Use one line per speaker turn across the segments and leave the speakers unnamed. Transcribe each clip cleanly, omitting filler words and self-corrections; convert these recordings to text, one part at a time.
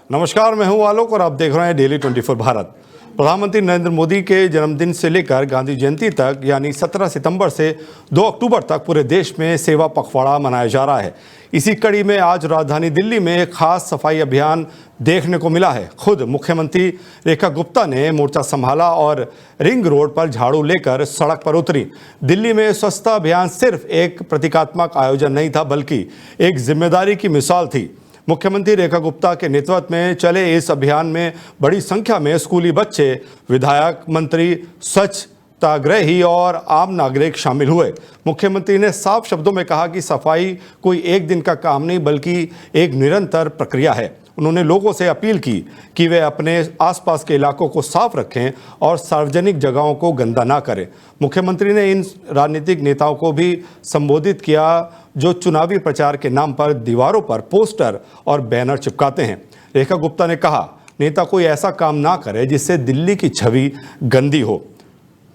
नमस्कार, मैं हूं आलोक और आप देख रहे हैं डेली 24 भारत। प्रधानमंत्री नरेंद्र मोदी के जन्मदिन से लेकर गांधी जयंती तक यानी 17 सितंबर से 2 अक्टूबर तक पूरे देश में सेवा पखवाड़ा मनाया जा रहा है। इसी कड़ी में आज राजधानी दिल्ली में एक खास सफाई अभियान देखने को मिला है। खुद मुख्यमंत्री रेखा गुप्ता ने मोर्चा संभाला और रिंग रोड पर झाड़ू लेकर सड़क पर उतरी। दिल्ली में स्वच्छता अभियान सिर्फ एक प्रतीकात्मक आयोजन नहीं था, बल्कि एक जिम्मेदारी की मिसाल थी। मुख्यमंत्री रेखा गुप्ता के नेतृत्व में चले इस अभियान में बड़ी संख्या में स्कूली बच्चे, विधायक, मंत्री, स्वच्छताग्रही और आम नागरिक शामिल हुए। मुख्यमंत्री ने साफ शब्दों में कहा कि सफाई कोई एक दिन का काम नहीं, बल्कि एक निरंतर प्रक्रिया है। उन्होंने लोगों से अपील की कि वे अपने आसपास के इलाकों को साफ रखें और सार्वजनिक जगहों को गंदा ना करें। मुख्यमंत्री ने इन राजनीतिक नेताओं को भी संबोधित किया जो चुनावी प्रचार के नाम पर दीवारों पर पोस्टर और बैनर चिपकाते हैं। रेखा गुप्ता ने कहा, नेता कोई ऐसा काम ना करे जिससे दिल्ली की छवि गंदी हो।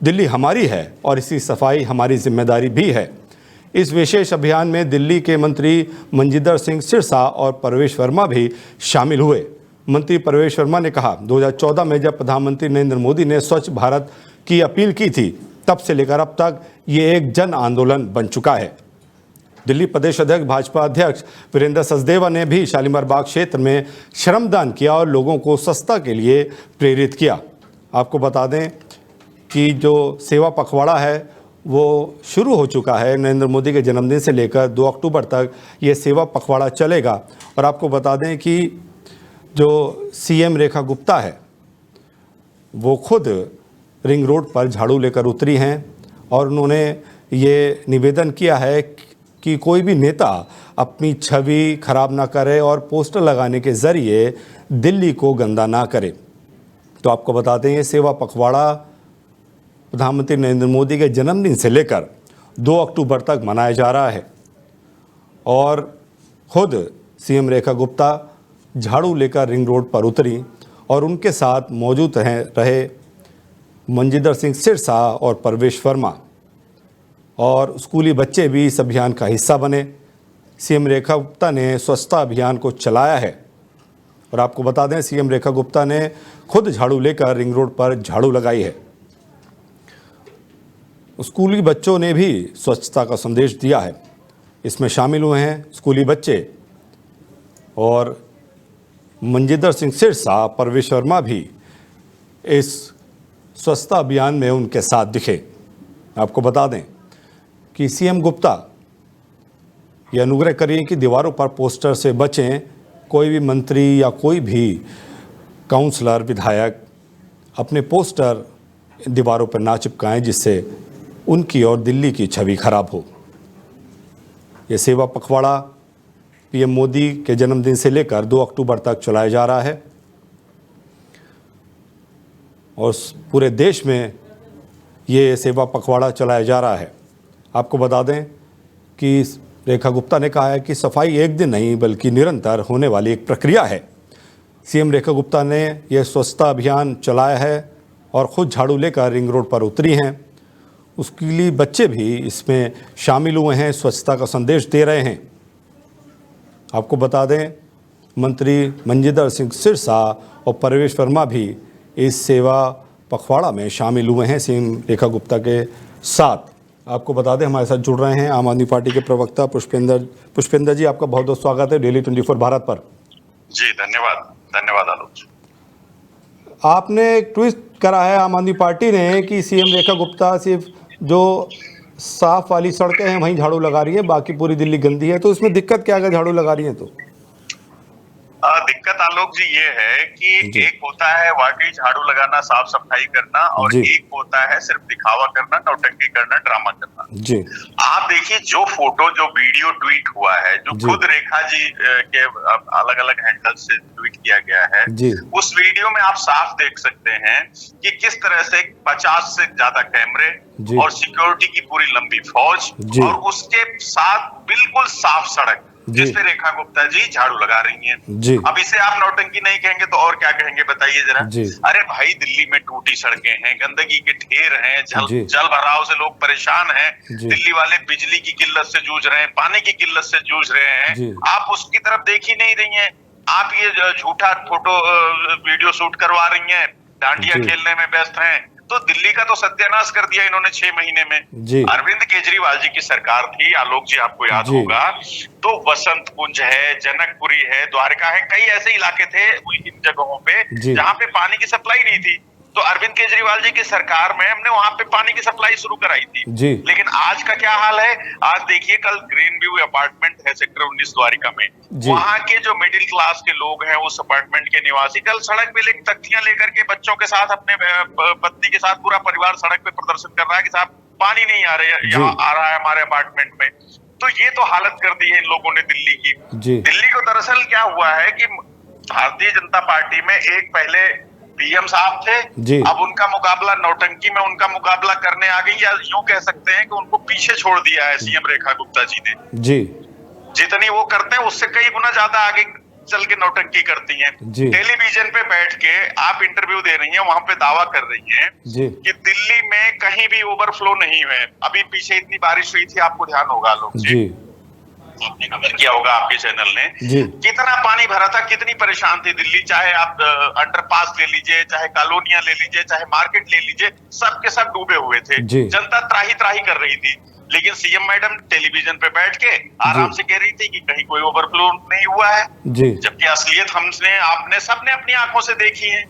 दिल्ली हमारी है और इसी सफाई हमारी जिम्मेदारी भी है। इस विशेष अभियान में दिल्ली के मंत्री मंजिंदर सिंह सिरसा और प्रवेश वर्मा भी शामिल हुए। मंत्री प्रवेश वर्मा ने कहा, 2014 में जब प्रधानमंत्री नरेंद्र मोदी ने स्वच्छ भारत की अपील की थी, तब से लेकर अब तक ये एक जन आंदोलन बन चुका है। दिल्ली प्रदेश अध्यक्ष भाजपा अध्यक्ष वीरेंद्र सचदेवा ने भी शालीमार बाग क्षेत्र में श्रमदान किया और लोगों को स्वच्छता के लिए प्रेरित किया। आपको बता दें कि जो सेवा पखवाड़ा है वो शुरू हो चुका है। नरेंद्र मोदी के जन्मदिन से लेकर 2 अक्टूबर तक ये सेवा पखवाड़ा चलेगा। और आपको बता दें कि जो सीएम रेखा गुप्ता है वो खुद रिंग रोड पर झाड़ू लेकर उतरी हैं और उन्होंने ये निवेदन किया है कि कोई भी नेता अपनी छवि खराब ना करे और पोस्टर लगाने के ज़रिए दिल्ली को गंदा ना करे। तो आपको बता दें, ये सेवा पखवाड़ा प्रधानमंत्री नरेंद्र मोदी के जन्मदिन से लेकर 2 अक्टूबर तक मनाया जा रहा है। और खुद सीएम रेखा गुप्ता झाड़ू लेकर रिंग रोड पर उतरी और उनके साथ मौजूद रहे मंजिंदर सिंह सिरसा और प्रवेश वर्मा, और स्कूली बच्चे भी इस अभियान का हिस्सा बने। सीएम रेखा गुप्ता ने स्वच्छता अभियान को चलाया है और आपको बता दें, सीएम रेखा गुप्ता ने खुद झाड़ू लेकर रिंग रोड पर झाड़ू लगाई है। स्कूली बच्चों ने भी स्वच्छता का संदेश दिया है। इसमें शामिल हुए हैं स्कूली बच्चे और मंजिंदर सिंह सिरसा, प्रवेश वर्मा भी इस स्वच्छता अभियान में उनके साथ दिखे। आपको बता दें कि सीएम गुप्ता ये अनुग्रह करिए कि दीवारों पर पोस्टर से बचें। कोई भी मंत्री या कोई भी काउंसलर, विधायक अपने पोस्टर दीवारों पर ना चिपकाएं जिससे उनकी और दिल्ली की छवि खराब हो। ये सेवा पखवाड़ा पीएम मोदी के जन्मदिन से लेकर 2 अक्टूबर तक चलाया जा रहा है और पूरे देश में ये सेवा पखवाड़ा चलाया जा रहा है। आपको बता दें कि रेखा गुप्ता ने कहा है कि सफाई एक दिन नहीं बल्कि निरंतर होने वाली एक प्रक्रिया है। सीएम रेखा गुप्ता ने यह स्वच्छता अभियान चलाया है और ख़ुद झाड़ू लेकर रिंग रोड पर उतरी हैं। उसके लिए बच्चे भी इसमें शामिल हुए हैं, स्वच्छता का संदेश दे रहे हैं। आपको बता दें, मंत्री मंजिंदर सिंह सिरसा और प्रवेश वर्मा भी इस सेवा पखवाड़ा में शामिल हुए हैं सीएम रेखा गुप्ता के साथ। आपको बता दें, हमारे साथ जुड़ रहे हैं आम आदमी पार्टी के प्रवक्ता पुष्पेंद्र जी। आपका बहुत बहुत स्वागत है डेली 24 भारत पर।
जी धन्यवाद आलोक जी।
आपने एक ट्वीट करा है आम आदमी पार्टी ने कि सीएम रेखा गुप्ता सिर्फ जो साफ वाली सड़कें हैं वहीं झाड़ू लगा रही है, बाकी पूरी दिल्ली गंदी है। तो इसमें दिक्कत क्या है, झाड़ू लगा रही है तो?
दिक्कत आलोक जी ये है कि एक होता है वाकई झाड़ू लगाना, साफ सफाई करना, और एक होता है सिर्फ दिखावा करना, नौटंकी करना, ड्रामा करना।
जी
आप देखिए, जो फोटो, जो वीडियो ट्वीट हुआ है, जो खुद रेखा जी के अलग अलग हैंडल से ट्वीट किया गया है, उस वीडियो में आप साफ देख सकते हैं कि किस तरह से 50 से ज्यादा कैमरे और सिक्योरिटी की पूरी लंबी फौज और उसके साथ बिल्कुल साफ सड़क जिसपे रेखा गुप्ता जी झाड़ू लगा रही हैं। अब इसे आप नौटंकी नहीं कहेंगे तो और क्या कहेंगे, बताइए जरा। अरे भाई, दिल्ली में टूटी सड़कें हैं, गंदगी के ढेर हैं, जल भराव से लोग परेशान हैं, दिल्ली वाले बिजली की किल्लत से जूझ रहे हैं, पानी की किल्लत से जूझ रहे हैं। आप उसकी तरफ देख ही नहीं रही हैं। आप ये झूठा फोटो वीडियो शूट करवा रही हैं, डांडिया खेलने में व्यस्त हैं। तो दिल्ली का तो सत्यानाश कर दिया इन्होंने 6 महीने में। अरविंद केजरीवाल जी की सरकार थी, आलोक जी आपको याद होगा, तो वसंत कुंज है, जनकपुरी है, द्वारका है, कई ऐसे इलाके थे इन जगहों पे जहाँ पे पानी की सप्लाई नहीं थी। तो अरविंद केजरीवाल जी की सरकार में हमने वहां पे पानी की सप्लाई शुरू कराई थी। लेकिन आज का क्या हाल है, आज देखिए कल ग्रीन व्यू अपार्टमेंट है सेक्टर 19 द्वारिका में, वहां के जो मिडिल क्लास के लोग हैं उस अपार्टमेंट के निवासी कल सड़क पे तख्तियां लेकर के बच्चों के साथ, अपने पत्नी के साथ पूरा परिवार सड़क पे प्रदर्शन कर रहा है कि साहब पानी नहीं आ रहा है हमारे अपार्टमेंट में। तो ये तो हालत कर दी है इन लोगों ने दिल्ली की। दिल्ली को दरअसल क्या हुआ है कि भारतीय जनता पार्टी में एक पहले पीएम साहब थे, अब उनका मुकाबला नौटंकी में उनका मुकाबला करने आ गई, या यूं कह सकते हैं कि उनको पीछे छोड़ दिया है सीएम रेखा गुप्ता जी ने। जितनी वो करते हैं उससे कई गुना ज्यादा आगे चल के नौटंकी करती हैं। टेलीविजन पे बैठ के आप इंटरव्यू दे रही हैं, वहां पे दावा कर रही हैं कि दिल्ली में कहीं भी ओवरफ्लो नहीं हुए। अभी पीछे इतनी बारिश हुई थी, आपको ध्यान होगा लोग आपने कवर किया होगा आपके चैनल ने, कितना पानी भरा था, कितनी परेशान थी दिल्ली। चाहे आप अंडरपास ले लीजिए, चाहे कॉलोनियां ले लीजिए, चाहे मार्केट ले लीजिए, सब के सब डूबे हुए थे, जनता त्राही त्राही कर रही थी। लेकिन सीएम मैडम टेलीविजन पे बैठ के आराम से कह रही थी कि कहीं कोई ओवरफ्लो नहीं हुआ है, जबकि असलियत आपने सबने अपनी आंखों से देखी है।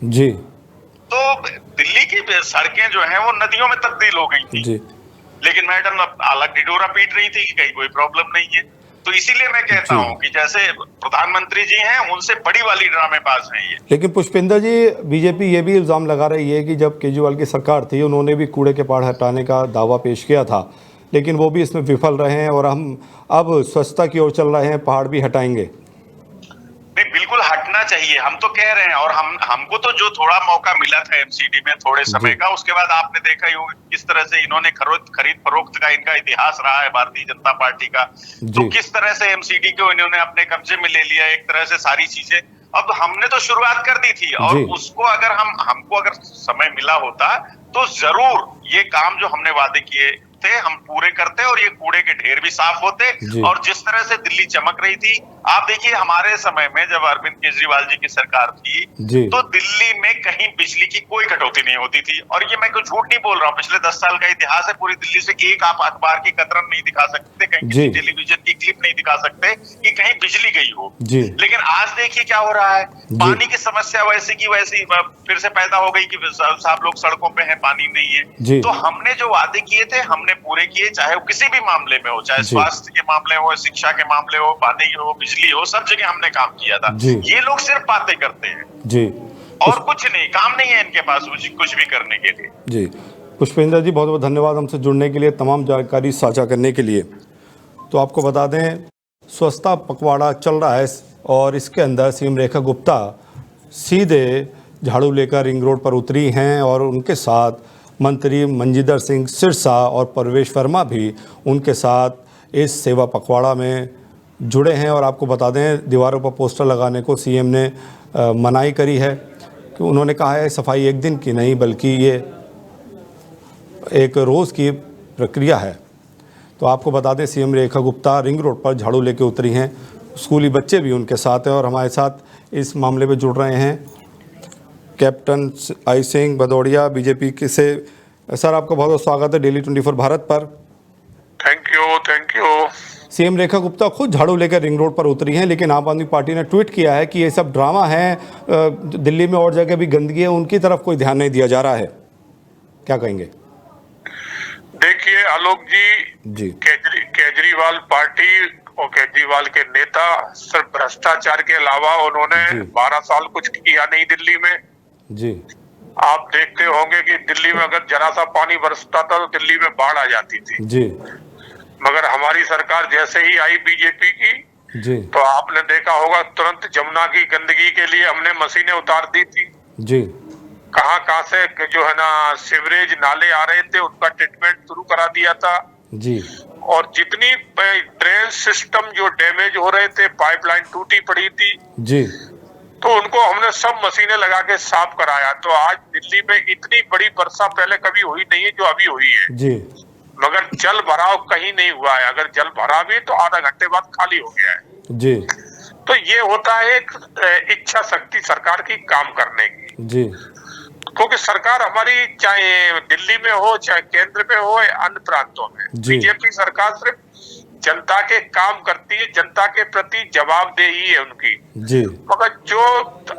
तो दिल्ली की सड़कें जो है वो नदियों में तब्दील हो गई थी, लेकिन मैडम अलग ढिढोरा पीट रही थी कि कहीं कोई प्रॉब्लम नहीं है। तो इसीलिए मैं कहता हूं कि जैसे प्रधानमंत्री जी हैं, उनसे बड़ी वाली ड्रामेबाज हैं ये।
लेकिन पुष्पेंद्र जी, बीजेपी ये भी इल्जाम लगा रही है कि जब केजरीवाल की सरकार थी उन्होंने भी कूड़े के पहाड़ हटाने का दावा पेश किया था, लेकिन वो भी इसमें विफल रहे हैं और हम अब स्वच्छता की ओर चल रहे हैं, पहाड़ भी हटाएंगे।
नहीं, बिल्कुल हटना चाहिए, हम तो कह रहे हैं। और हमको तो जो थोड़ा मौका मिला था एमसीडी में थोड़े समय का, उसके बाद आपने देखा ही होगा किस तरह से इन्होंने खरीद फरोख्त का इनका इतिहास रहा है भारतीय जनता पार्टी का। तो किस तरह से एमसीडी को इन्होंने अपने कब्जे में ले लिया, एक तरह से सारी चीजें। अब हमने तो शुरुआत कर दी थी, और उसको अगर हमको अगर समय मिला होता तो जरूर ये काम जो हमने वादे किए थे हम पूरे करते, और ये कूड़े के ढेर भी साफ होते। और जिस तरह से दिल्ली चमक रही थी, आप देखिए हमारे समय में जब अरविंद केजरीवाल जी की सरकार थी तो दिल्ली में कहीं बिजली की कोई कटौती नहीं होती थी। और ये मैं कोई झूठ नहीं बोल रहा हूँ, पिछले 10 साल का इतिहास है, पूरी दिल्ली से एक आप अखबार की कतरन नहीं दिखा सकते, कहीं किसी टेलीविजन की क्लिप नहीं दिखा सकते कि कहीं बिजली गई हो। लेकिन आज देखिए क्या हो रहा है, पानी की समस्या वैसी की वैसी फिर से पैदा हो गई कि साहब लोग सड़कों पे हैं, पानी नहीं है। तो हमने जो वादे किए थे हमने पूरे किए, चाहे वो किसी भी मामले में हो, चाहे स्वास्थ्य के मामले हो, शिक्षा के मामले हो, पानी हो, बिजली हो, सब जगह हमने काम किया था। ये लोग सिर्फ बातें करते हैं और कुछ नहीं, काम नहीं है इनके पास कुछ भी करने के लिए।
पुष्पेंद्र जी, बहुत बहुत धन्यवाद हमसे जुड़ने के लिए, तमाम जानकारी साझा करने के लिए। तो आपको बता दें, स्वच्छता पखवाड़ा चल रहा है और इसके अंदर सीएम रेखा गुप्ता सीधे झाड़ू लेकर रिंग रोड पर उतरी हैं और उनके साथ मंत्री मंजिंदर सिंह सिरसा और परवेश वर्मा भी उनके साथ इस सेवा पखवाड़ा में जुड़े हैं। और आपको बता दें, दीवारों पर पोस्टर लगाने को सीएम ने मनाही करी है कि उन्होंने कहा है सफाई एक दिन की नहीं बल्कि ये एक रोज़ की प्रक्रिया है। तो आपको बता दें, CM Rekha Gupta ring road पर झाड़ू लेके उतरी हैं, स्कूली बच्चे भी उनके साथ हैं और हमारे साथ इस मामले में जुड़ रहे हैं कैप्टन आई सिंह भदौड़िया बीजेपी के से। सर, आपका बहुत बहुत स्वागत है डेली 24 भारत पर।
Thank you.
CM Rekha Gupta खुद झाड़ू लेकर रिंग रोड पर उतरी हैं, लेकिन आम आदमी पार्टी ने ट्वीट किया है कि ये सब ड्रामा है, दिल्ली में और जगह भी गंदगी है, उनकी तरफ कोई ध्यान नहीं दिया जा रहा है। क्या कहेंगे?
देखिए आलोक जी, केजरीवाल पार्टी और केजरीवाल के नेता सिर्फ भ्रष्टाचार के अलावा उन्होंने 12 साल कुछ किया नहीं दिल्ली में। आप देखते होंगे कि दिल्ली में अगर जरा सा पानी बरसता था तो दिल्ली में बाढ़ आ जाती थी। मगर हमारी सरकार जैसे ही आई बीजेपी की, तो आपने देखा होगा तुरंत जमुना की गंदगी के लिए हमने मशीनें उतार दी थी। कहां से जो है ना सीवरेज नाले आ रहे थे उनका ट्रीटमेंट शुरू करा दिया था। और जितनी ड्रेन सिस्टम जो डैमेज हो रहे थे, पाइपलाइन टूटी पड़ी थी, तो उनको हमने सब मशीनें लगा के साफ कराया। तो आज दिल्ली में इतनी बड़ी वर्षा पहले कभी हुई नहीं है जो अभी हुई है। मगर जल भराव कहीं नहीं हुआ है, अगर जल भरा भी तो आधा घंटे बाद खाली हो गया है। तो ये होता है एक इच्छा शक्ति सरकार की काम करने की
जी।
क्योंकि सरकार हमारी चाहे दिल्ली में हो चाहे केंद्र में हो या अन्य प्रांतों में, बीजेपी सरकार सिर्फ जनता के काम करती है, जनता के प्रति जवाबदेही है उनकी
जी।
मगर जो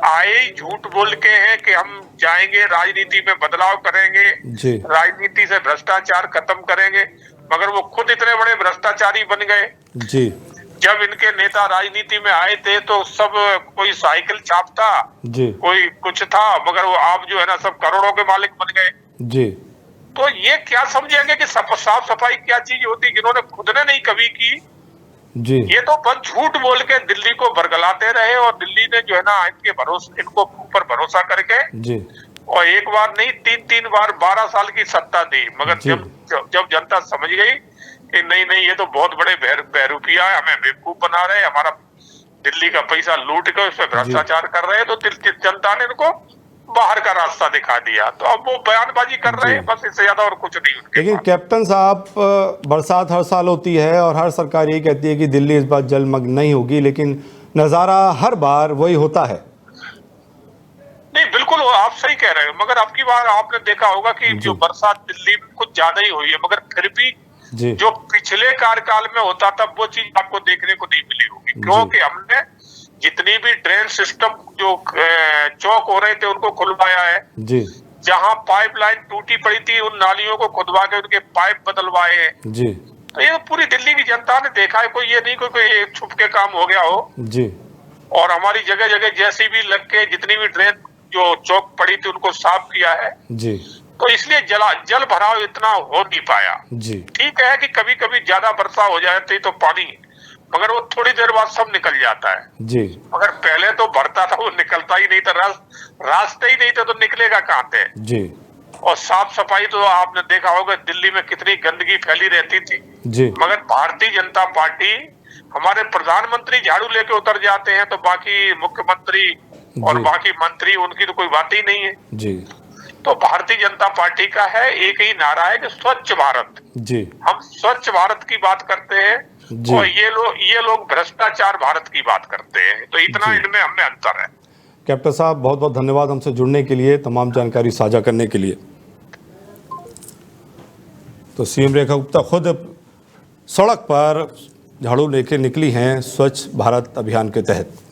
आए झूठ बोल के हैं कि हम जाएंगे राजनीति में बदलाव करेंगे
जी।
राजनीति से भ्रष्टाचार खत्म करेंगे, मगर वो खुद इतने बड़े भ्रष्टाचारी बन गए
जी।
जब इनके नेता राजनीति में आए थे तो सब कोई साइकिल छापता
जी।
कोई कुछ था, मगर वो आप जो है ना सब करोड़ों के मालिक बन गए
जी।
तो ये क्या समझेंगे कि साफ सफाई क्या चीज होती, जिन्होंने खुद ने नहीं कभी की
जी।
ये तो बस झूठ बोल के दिल्ली को बरगलाते रहे और दिल्ली ने जो है ना इनको ऊपर भरोसा करके
जी।
और एक बार नहीं 3 बार 12 साल की सत्ता दी, मगर जब जनता समझ गई कि नहीं ये तो बहुत बड़े बहरूपिया है, हमें बेवकूफ बना रहे, हमारा दिल्ली का पैसा लूट के उस पर भ्रष्टाचार कर रहे हैं, तो जनता ने इनको बाहर का रास्ता दिखा दिया। तो अब वो बयानबाजी कर रहे हैं, बस इससे ज्यादा और कुछ नहीं उनके
लेकिन कैप्टन साहब, बरसात हर साल होती है और हर सरकार ये कहती है कि दिल्ली इस बार जलमग्न नहीं होगी, लेकिन नजारा हर बार वही होता है।
नहीं बिल्कुल आप सही कह रहे हो, मगर अब की बार आपने देखा होगा कि जो बरसात दिल्ली में कुछ ज्यादा ही हुई है, मगर फिर भी जो पिछले कार्यकाल में होता था वो चीज आपको देखने को नहीं मिली होगी, क्योंकि हमने जितनी भी ड्रेन सिस्टम जो चौक हो रहे थे उनको खुलवाया है जी। जहां पाइपलाइन टूटी पड़ी थी उन नालियों को खुदवा के उनके पाइप बदलवाए हैं जी। तो ये पूरी दिल्ली की जनता ने देखा है, कोई ये नहीं कोई छुप के काम हो गया हो जी। और हमारी जगह जगह जैसी भी लग के जितनी भी ड्रेन जो चौक पड़ी थी उनको साफ किया है जी। तो इसलिए जल भराव इतना हो नहीं पाया जी। ठीक है कि कभी कभी ज्यादा वर्षा हो जाती तो पानी, मगर वो थोड़ी देर बाद सब निकल जाता है जी। मगर पहले तो भरता था वो निकलता ही नहीं था, रास्ते ही नहीं थे तो निकलेगा कहां से जी। और साफ सफाई तो आपने देखा होगा दिल्ली में कितनी गंदगी फैली रहती थी जी। मगर भारतीय जनता पार्टी, हमारे प्रधानमंत्री झाड़ू लेके उतर जाते हैं तो बाकी मुख्यमंत्री और बाकी मंत्री उनकी तो कोई बात ही नहीं है जी। तो भारतीय जनता पार्टी का है एक ही नारा है कि स्वच्छ भारत जी। हम स्वच्छ भारत की बात करते हैं और ये लोग भ्रष्टाचार भारत की बात करते हैं, तो इतना इनमें हमें अंतर है।
कैप्टन साहब बहुत बहुत धन्यवाद हमसे जुड़ने के लिए, तमाम जानकारी साझा करने के लिए। तो सीएम रेखा गुप्ता खुद सड़क पर झाड़ू लेके निकली हैं स्वच्छ भारत अभियान के तहत।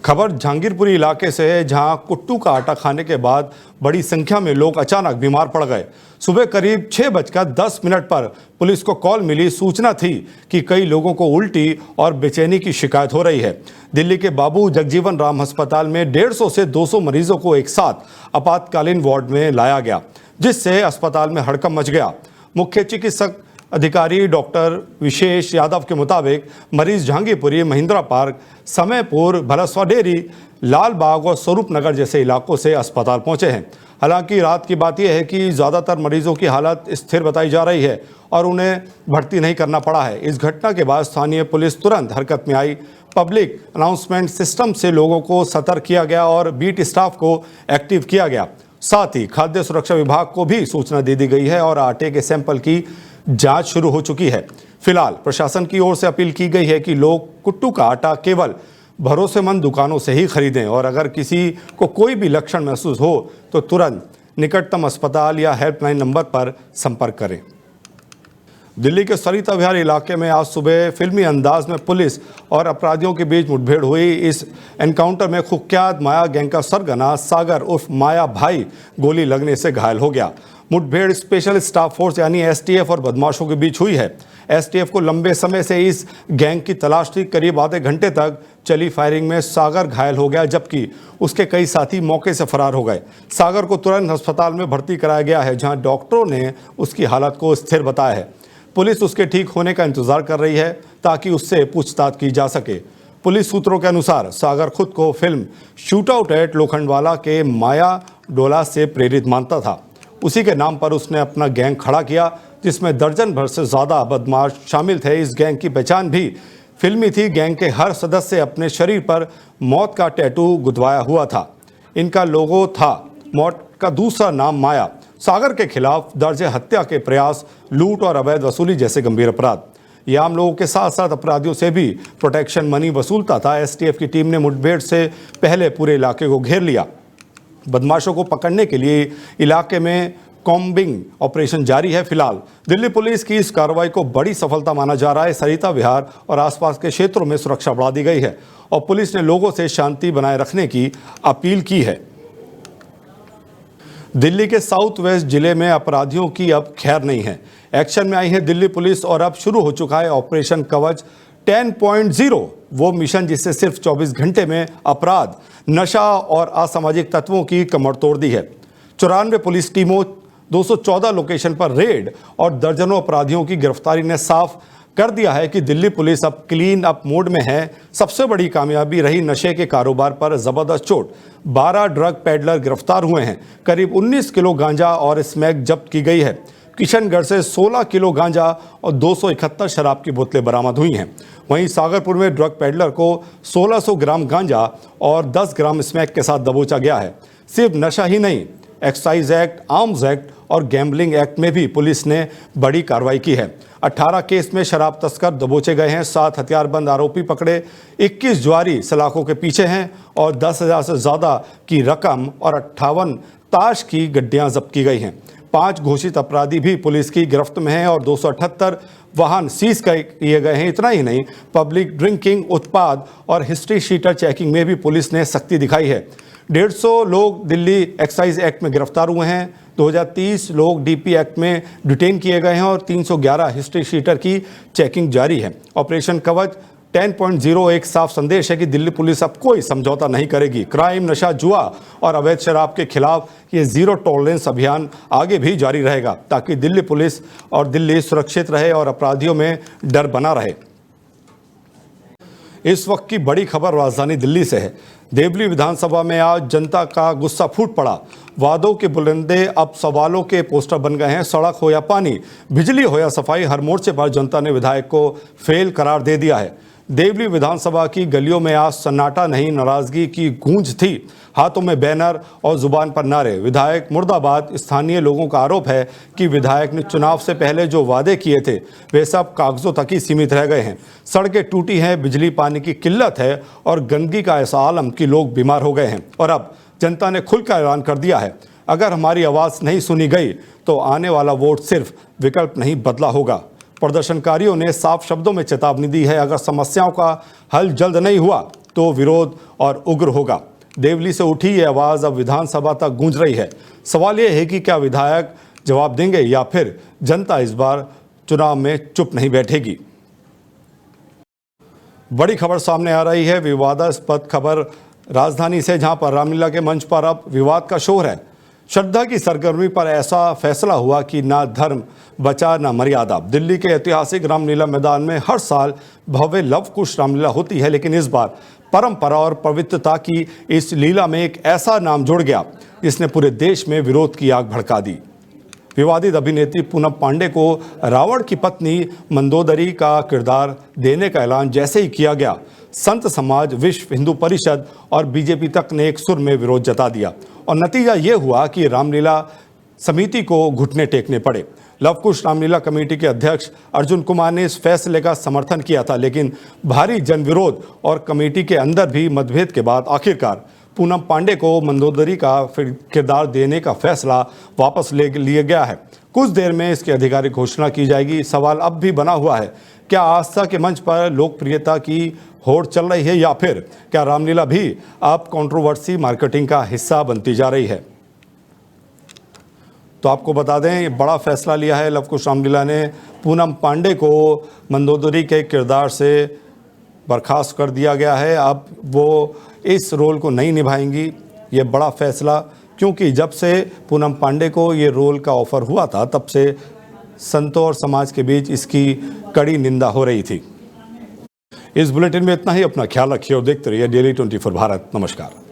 खबर जहांगीरपुरी इलाके से है, जहां कुट्टू का आटा खाने के बाद बड़ी संख्या में लोग अचानक बीमार पड़ गए। सुबह करीब 6:10 पर पुलिस को कॉल मिली, सूचना थी कि कई लोगों को उल्टी और बेचैनी की शिकायत हो रही है। दिल्ली के बाबू जगजीवन राम अस्पताल में 150 से 200 मरीजों को एक साथ आपातकालीन वार्ड में लाया गया, जिससे अस्पताल में हड़कंप मच गया। मुख्य चिकित्सक अधिकारी डॉक्टर विशेष यादव के मुताबिक मरीज जहांगीरपुरी, महिंद्रा पार्क, समयपुर, भलसवा डेरी, लाल बाग और स्वरूप नगर जैसे इलाकों से अस्पताल पहुंचे हैं। हालांकि रात की बात यह है कि ज़्यादातर मरीजों की हालत स्थिर बताई जा रही है और उन्हें भर्ती नहीं करना पड़ा है। इस घटना के बाद स्थानीय पुलिस तुरंत हरकत में आई। पब्लिक अनाउंसमेंट सिस्टम से लोगों को सतर्क किया गया और बीट स्टाफ को एक्टिव किया गया। साथ ही खाद्य सुरक्षा विभाग को भी सूचना दे दी गई है और आटे के सैंपल की जांच शुरू हो चुकी है। फिलहाल प्रशासन की ओर से अपील की गई है कि लोग कुट्टू का आटा केवल भरोसेमंद दुकानों से ही खरीदें और अगर किसी को कोई भी लक्षण महसूस हो तो तुरंत निकटतम अस्पताल या हेल्पलाइन नंबर पर संपर्क करें। दिल्ली के सरिता विहार इलाके में आज सुबह फिल्मी अंदाज में पुलिस और अपराधियों के बीच मुठभेड़ हुई। इस एनकाउंटर में कुख्यात माया गैंग का सरगना सागर उर्फ माया भाई गोली लगने से घायल हो गया। मुठभेड़ स्पेशल स्टाफ फोर्स यानी एसटीएफ और बदमाशों के बीच हुई है। एसटीएफ को लंबे समय से इस गैंग की तलाश थी। करीब आधे घंटे तक चली फायरिंग में सागर घायल हो गया, जबकि उसके कई साथी मौके से फरार हो गए। सागर को तुरंत अस्पताल में भर्ती कराया गया है, जहां डॉक्टरों ने उसकी हालत को स्थिर बताया है। पुलिस उसके ठीक होने का इंतजार कर रही है ताकि उससे पूछताछ की जा सके। पुलिस सूत्रों के अनुसार सागर खुद को film shoot out at Lokhandwala के माया डोला से प्रेरित मानता था। उसी के नाम पर उसने अपना गैंग खड़ा किया, जिसमें दर्जन भर से ज़्यादा बदमाश शामिल थे। इस गैंग की पहचान भी फिल्मी थी। गैंग के हर सदस्य अपने शरीर पर मौत का टैटू गुदवाया हुआ था। इनका लोगो था मौत का दूसरा नाम माया। सागर के खिलाफ दर्ज है हत्या के प्रयास, लूट और अवैध वसूली जैसे गंभीर अपराध। ये आम लोगों के साथ साथ अपराधियों से भी प्रोटेक्शन मनी वसूलता था। एसटीएफ की टीम ने मुठभेड़ से पहले पूरे इलाके को घेर लिया। बदमाशों को पकड़ने के लिए इलाके में कॉम्बिंग ऑपरेशन जारी है। फिलहाल दिल्ली पुलिस की इस कार्रवाई को बड़ी सफलता माना जा रहा है। सरिता विहार और आसपास के क्षेत्रों में सुरक्षा बढ़ा दी गई है और पुलिस ने लोगों से शांति बनाए रखने की अपील की है। दिल्ली के साउथ वेस्ट जिले में अपराधियों की अब खैर नहीं है। एक्शन में आई है दिल्ली पुलिस और अब शुरू हो चुका है ऑपरेशन कवच 10.0, वो मिशन जिससे सिर्फ 24 घंटे में अपराध, नशा और असामाजिक तत्वों की कमर तोड़ दी है। 94 पुलिस टीमों, 214 लोकेशन पर रेड और दर्जनों अपराधियों की गिरफ्तारी ने साफ कर दिया है कि दिल्ली पुलिस अब क्लीन अप मोड में है। सबसे बड़ी कामयाबी रही नशे के कारोबार पर जबरदस्त चोट। 12 ड्रग पेडलर गिरफ्तार हुए हैं। करीब 19 किलो गांजा और स्मैक जब्त की गई है। किशनगढ़ से 16 किलो गांजा और 271 शराब की बोतलें बरामद हुई हैं। वहीं सागरपुर में ड्रग पेडलर को 1600 ग्राम गांजा और 10 ग्राम स्मैक के साथ दबोचा गया है। सिर्फ नशा ही नहीं, एक्साइज एक्ट, आर्म्स एक्ट और गैम्बलिंग एक्ट में भी पुलिस ने बड़ी कार्रवाई की है। 18 केस में शराब तस्कर दबोचे गए हैं। 7 हथियारबंद आरोपी पकड़े, 21 जुआरी सलाखों के पीछे हैं और 10,000 से ज़्यादा की रकम और 58 ताश की गड्डियां जब्त की गई हैं। 5 घोषित अपराधी भी पुलिस की गिरफ्त में हैं और 278 वाहन सीज किए गए हैं। इतना ही नहीं, पब्लिक ड्रिंकिंग उत्पाद और हिस्ट्री शीटर चेकिंग में भी पुलिस ने सख्ती दिखाई है। 150 लोग दिल्ली एक्साइज एक्ट में गिरफ्तार हुए हैं। 2030 लोग डीपी एक्ट में डिटेन किए गए हैं और 311 हिस्ट्री शीटर की चेकिंग जारी है। ऑपरेशन कवच 10.0 एक साफ संदेश है कि दिल्ली पुलिस अब कोई समझौता नहीं करेगी। क्राइम, नशा, जुआ और अवैध शराब के खिलाफ ये जीरो टॉलरेंस अभियान आगे भी जारी रहेगा ताकि दिल्ली पुलिस और दिल्ली सुरक्षित रहे और अपराधियों में डर बना रहे। इस वक्त की बड़ी खबर राजधानी दिल्ली से है। देवली विधानसभा में आज जनता का गुस्सा फूट पड़ा। वादों के बुलंदे अब सवालों के पोस्टर बन गए हैं। सड़क हो या पानी, बिजली हो या सफाई, हर मोर्चे पर जनता ने विधायक को फेल करार दे दिया है। देवली विधानसभा की गलियों में आज सन्नाटा नहीं, नाराजगी की गूंज थी। हाथों में बैनर और जुबान पर नारे, विधायक मुर्दाबाद। स्थानीय लोगों का आरोप है कि विधायक ने चुनाव से पहले जो वादे किए थे वे सब कागजों तक ही सीमित रह गए हैं। सड़कें टूटी हैं, बिजली पानी की किल्लत है और गंदगी का ऐसा आलम कि लोग बीमार हो गए हैं। और अब जनता ने खुलकर ऐलान कर दिया है, अगर हमारी आवाज़ नहीं सुनी गई तो आने वाला वोट सिर्फ विकल्प नहीं बदला होगा। प्रदर्शनकारियों ने साफ शब्दों में चेतावनी दी है, अगर समस्याओं का हल जल्द नहीं हुआ तो विरोध और उग्र होगा। देवली से उठी ये आवाज़ अब विधानसभा तक गूंज रही है। सवाल ये है कि क्या विधायक जवाब देंगे या फिर जनता इस बार चुनाव में चुप नहीं बैठेगी। बड़ी खबर सामने आ रही है, विवादास्पद खबर राजधानी से, जहां पर रामलीला के मंच पर अब विवाद का शोर है। श्रद्धा की सरगर्मी पर ऐसा फैसला हुआ कि ना धर्म बचा ना मर्यादा। दिल्ली के ऐतिहासिक रामलीला मैदान में हर साल भव्य लव कुश रामलीला होती है, लेकिन इस बार परंपरा और पवित्रता की इस लीला में एक ऐसा नाम जुड़ गया जिसने पूरे देश में विरोध की आग भड़का दी। विवादित अभिनेत्री पूनम पांडे को रावण की पत्नी मंदोदरी का किरदार देने का ऐलान जैसे ही किया गया, संत समाज, विश्व हिंदू परिषद और बीजेपी तक ने एक सुर में विरोध जता दिया और नतीजा ये हुआ कि रामलीला समिति को घुटने टेकने पड़े। लवकुश रामलीला कमेटी के अध्यक्ष अर्जुन कुमार ने इस फैसले का समर्थन किया था, लेकिन भारी जनविरोध और कमेटी के अंदर भी मतभेद के बाद आखिरकार पूनम पांडे को मंदोदरी का किरदार देने का फैसला वापस ले लिया गया है। कुछ देर में इसकी आधिकारिक घोषणा की जाएगी। सवाल अब भी बना हुआ है, क्या आस्था के मंच पर लोकप्रियता की होड़ चल रही है या फिर क्या रामलीला भी अब कंट्रोवर्सी मार्केटिंग का हिस्सा बनती जा रही है। तो आपको बता दें, ये बड़ा फैसला लिया है लवकुश रामलीला ने। पूनम पांडे को मंदोदरी के किरदार से बर्खास्त कर दिया गया है। अब वो इस रोल को नहीं निभाएंगी। ये बड़ा फैसला, क्योंकि जब से पूनम पांडे को ये रोल का ऑफर हुआ था तब से संतों और समाज के बीच इसकी कड़ी निंदा हो रही थी। इस बुलेटिन में इतना ही। अपना ख्याल रखिए और देखते रहिए डेली 24 भारत। नमस्कार।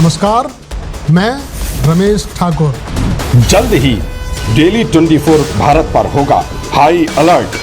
नमस्कार, मैं रमेश ठाकुर।
जल्द ही डेली 24 भारत पर होगा हाई अलर्ट।